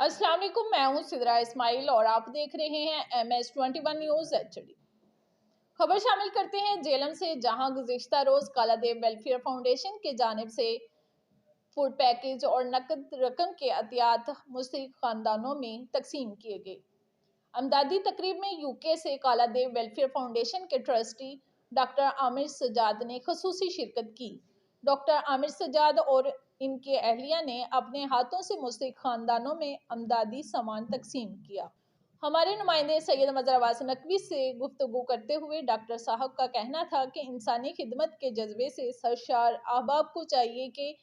अस्सलाम वालेकुम, मैं हूं सिद्रा इस्माइल और आप देख रहे हैं MS21 न्यूज़ HD। खबर शामिल करते हैं जहलम से, जहां गुज़िश्ता रोज काला वेलफेयर फाउंडेशन के जानिब से फूड पैकेज और नकद रकम के अतियात मुस्तहिक खानदानों में तकसीम किए गए। अमदादी तकरीब में UK से काला वेलफेयर फाउंडेशन के ट्रस्टी डॉक्टर आमिर सजाद ने खसूसी शिरकत की। डॉक्टर आमिर सजाद और इनके अहलिया ने अपने हाथों से मुस्तहिक खानदानों में अमदादी सामान तकसीम किया। हमारे नुमाइंदे सैयद मजहर अब्बास नकवी से गुफ्तगू करते हुए डॉक्टर साहब का कहना था कि इंसानी खिदमत के जज्बे से सरशार अहबाब को चाहिए कि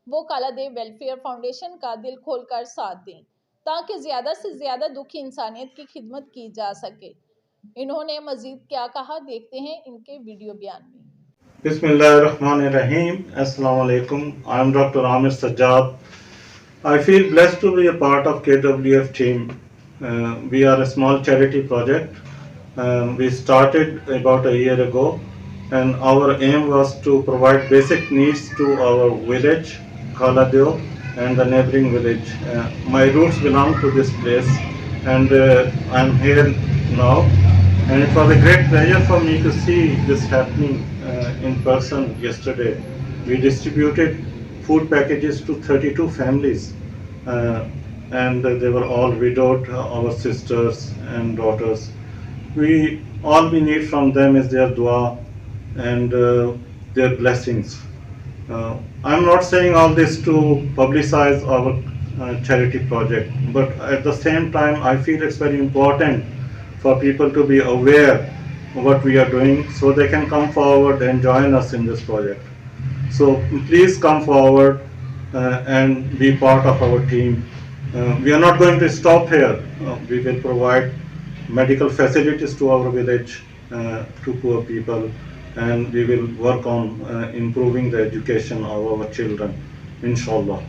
वो काला वेलफेयर फाउंडेशन का दिल खोलकर साथ दें ताकि ज़्यादा से ज़्यादा दुखी इंसानियत की खिदमत की जा सके। इन्होंने मजीद क्या कहा, देखते हैं इनके वीडियो बयान में। Bismillahirrahmanirrahim. Assalamu alaikum. I am Dr. Amir Sajjad. I feel blessed to be a part of KWF team. We are a small charity project. We started about a year ago, and our aim was to provide basic needs to our village, Kala, and the neighboring village. My roots belong to this place, and I am here now. And it was a great pleasure for me to see this happening in person yesterday. We distributed food packages to 32 families, and they were all widowed, our sisters and daughters. All we need from them is their dua and their blessings. I'm not saying all this to publicize our charity project, but at the same time I feel it's very important for people to be aware of what we are doing, so they can come forward and join us in this project. So please come forward and be part of our team. We are not going to stop here. We will provide medical facilities to our village, to poor people, and we will work on improving the education of our children, inshallah.